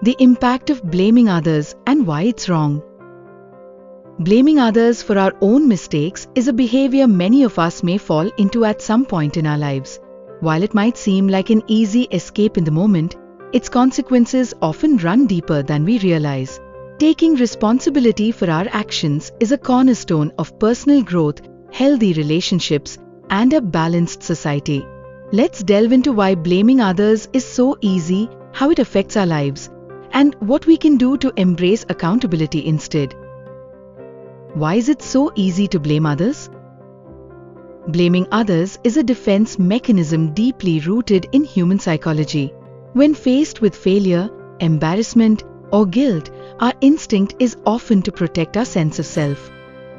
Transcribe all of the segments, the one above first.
The impact of blaming others and why it's wrong. Blaming others for our own mistakes is a behavior many of us may fall into at some point in our lives. While it might seem like an easy escape in the moment, its consequences often run deeper than we realize. Taking responsibility for our actions is a cornerstone of personal growth, healthy relationships, and a balanced society. Let's delve into why blaming others is so easy, how it affects our lives, and what we can do to embrace accountability instead. Why is it so easy to blame others? Blaming others is a defense mechanism deeply rooted in human psychology. When faced with failure, embarrassment, or guilt, our instinct is often to protect our sense of self.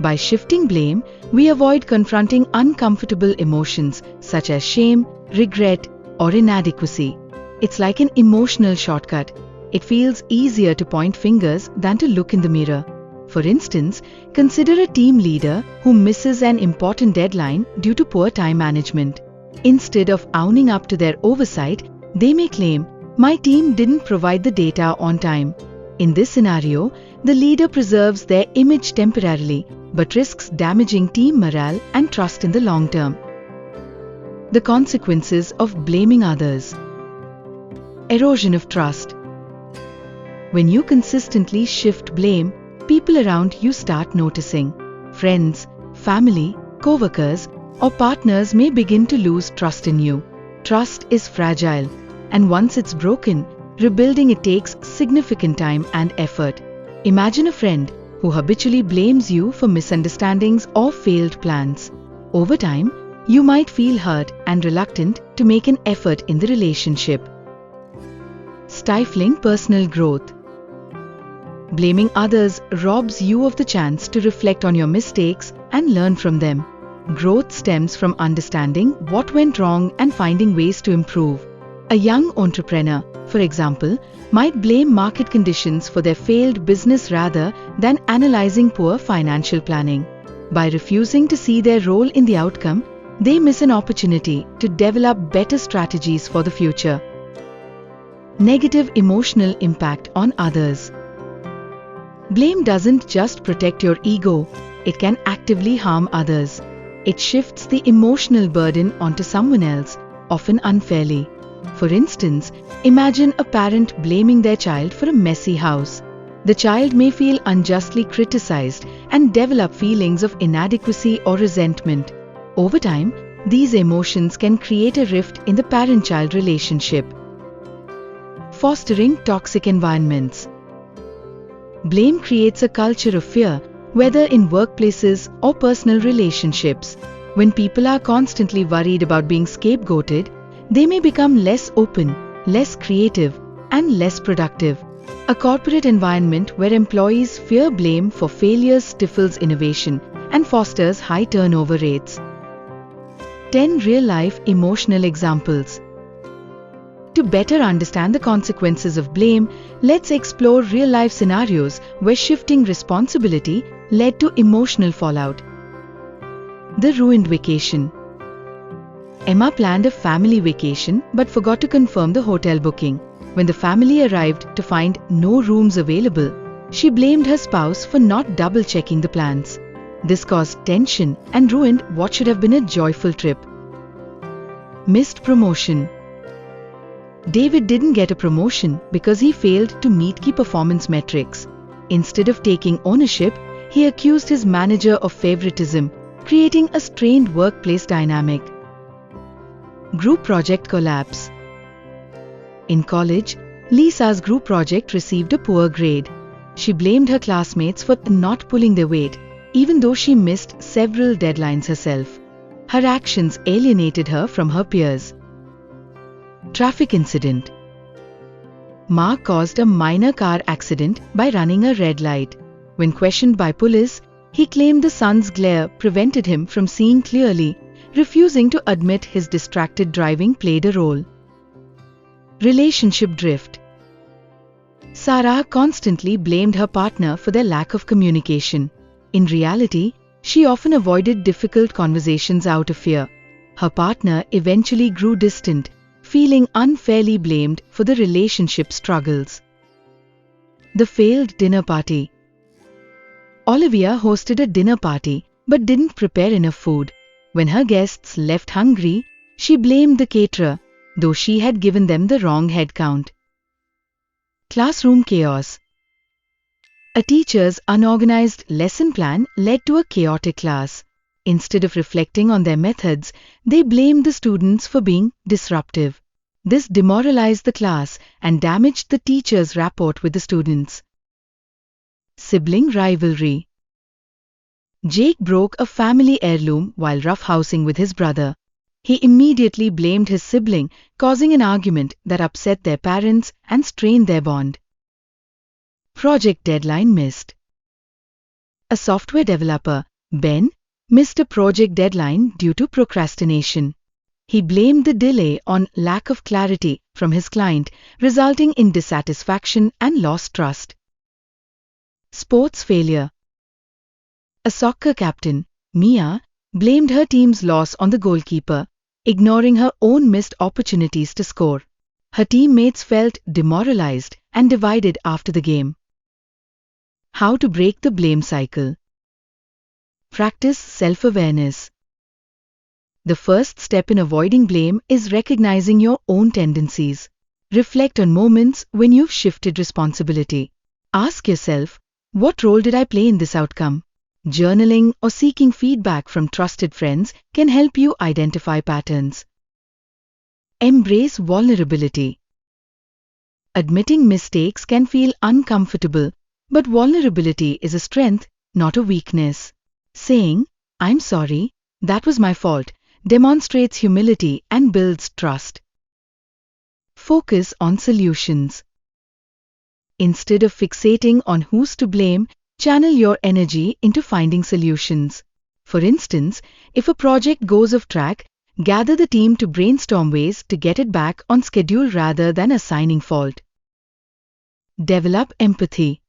By shifting blame, we avoid confronting uncomfortable emotions such as shame, regret, or inadequacy. It's like an emotional shortcut. It feels easier to point fingers than to look in the mirror. For instance, consider a team leader who misses an important deadline due to poor time management. Instead of owning up to their oversight, they may claim, "My team didn't provide the data on time." In this scenario, the leader preserves their image temporarily, but risks damaging team morale and trust in the long term. The consequences of blaming others. Erosion of trust. When you consistently shift blame, people around you start noticing. Friends, family, co-workers, or partners may begin to lose trust in you. Trust is fragile, and once it's broken, rebuilding it takes significant time and effort. Imagine a friend who habitually blames you for misunderstandings or failed plans. Over time, you might feel hurt and reluctant to make an effort in the relationship. Stifling personal growth. Blaming others robs you of the chance to reflect on your mistakes and learn from them. Growth stems from understanding what went wrong and finding ways to improve. A young entrepreneur, for example, might blame market conditions for their failed business rather than analyzing poor financial planning. By refusing to see their role in the outcome, they miss an opportunity to develop better strategies for the future. Negative emotional impact on others. Blame doesn't just protect your ego, it can actively harm others. It shifts the emotional burden onto someone else, often unfairly. For instance, imagine a parent blaming their child for a messy house. The child may feel unjustly criticized and develop feelings of inadequacy or resentment. Over time, these emotions can create a rift in the parent-child relationship. Fostering toxic environments. Blame creates a culture of fear, whether in workplaces or personal relationships. When people are constantly worried about being scapegoated, they may become less open, less creative, and less productive. A corporate environment where employees fear blame for failures stifles innovation and fosters high turnover rates. 10 real-life emotional examples. To better understand the consequences of blame, let's explore real-life scenarios where shifting responsibility led to emotional fallout. The ruined vacation. Emma planned a family vacation but forgot to confirm the hotel booking. When the family arrived to find no rooms available, she blamed her spouse for not double-checking the plans. This caused tension and ruined what should have been a joyful trip. Missed promotion. David didn't get a promotion because he failed to meet key performance metrics. Instead of taking ownership, he accused his manager of favoritism, creating a strained workplace dynamic. Group project collapse. In college, Lisa's group project received a poor grade. She blamed her classmates for not pulling their weight, even though she missed several deadlines herself. Her actions alienated her from her peers. Traffic incident. Mark caused a minor car accident by running a red light. When questioned by police, he claimed the sun's glare prevented him from seeing clearly, refusing to admit his distracted driving played a role. Relationship drift. Sarah constantly blamed her partner for their lack of communication. In reality, she often avoided difficult conversations out of fear. Her partner eventually grew distant, feeling unfairly blamed for the relationship struggles. The failed dinner party. Olivia hosted a dinner party but didn't prepare enough food. When her guests left hungry, she blamed the caterer, though she had given them the wrong head count. Classroom chaos. A teacher's unorganized lesson plan led to a chaotic class. Instead of reflecting on their methods, they blamed the students for being disruptive. This demoralized the class and damaged the teacher's rapport with the students. Sibling rivalry. Jake broke a family heirloom while roughhousing with his brother. He immediately blamed his sibling, causing an argument that upset their parents and strained their bond. Project deadline missed. A software developer, Ben, missed a project deadline due to procrastination. He blamed the delay on lack of clarity from his client, resulting in dissatisfaction and lost trust. Sports failure. A soccer captain, Mia, blamed her team's loss on the goalkeeper, ignoring her own missed opportunities to score. Her teammates felt demoralized and divided after the game. How to break the blame cycle. Practice self-awareness. The first step in avoiding blame is recognizing your own tendencies. Reflect on moments when you've shifted responsibility. Ask yourself, what role did I play in this outcome? Journaling or seeking feedback from trusted friends can help you identify patterns. Embrace vulnerability. Admitting mistakes can feel uncomfortable, but vulnerability is a strength, not a weakness. Saying, "I'm sorry, that was my fault," demonstrates humility and builds trust. Focus on solutions. Instead of fixating on who's to blame, channel your energy into finding solutions. For instance, if a project goes off track, gather the team to brainstorm ways to get it back on schedule rather than assigning fault. Develop empathy.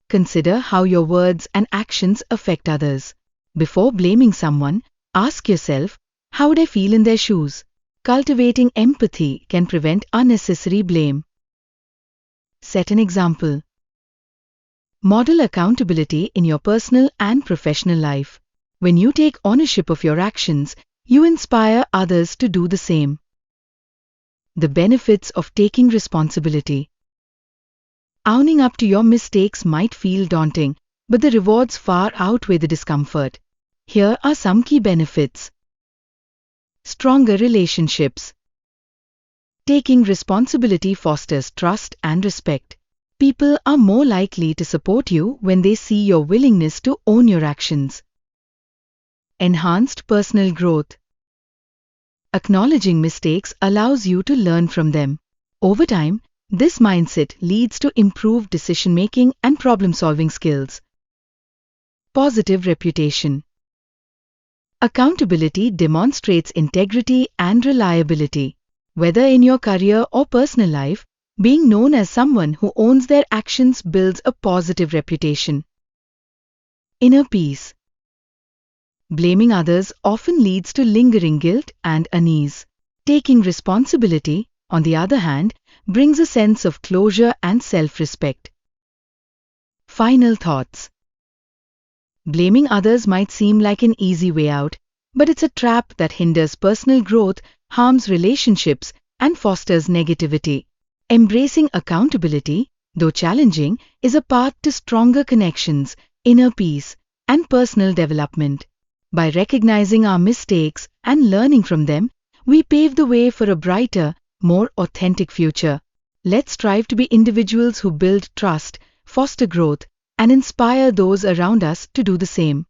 Consider how your words and actions affect others. Before blaming someone, ask yourself, how would I feel in their shoes? Cultivating empathy can prevent unnecessary blame. Set an example. Model accountability in your personal and professional life. When you take ownership of your actions, you inspire others to do the same. The benefits of taking responsibility. Owning up to your mistakes might feel daunting, but the rewards far outweigh the discomfort. Here are some key benefits. Stronger relationships. Taking responsibility fosters trust and respect. People are more likely to support you when they see your willingness to own your actions. Enhanced personal growth. Acknowledging mistakes allows you to learn from them. Over time, this mindset leads to improved decision-making and problem-solving skills. Positive reputation. Accountability demonstrates integrity and reliability. Whether in your career or personal life, being known as someone who owns their actions builds a positive reputation. Inner peace. Blaming others often leads to lingering guilt and unease. Taking responsibility, on the other hand, brings a sense of closure and self-respect. Final thoughts. Blaming others might seem like an easy way out, but it's a trap that hinders personal growth, harms relationships, and fosters negativity. Embracing accountability, though challenging, is a path to stronger connections, inner peace, and personal development. By recognizing our mistakes and learning from them, we pave the way for a brighter, more authentic future. Let's strive to be individuals who build trust, foster growth, and inspire those around us to do the same.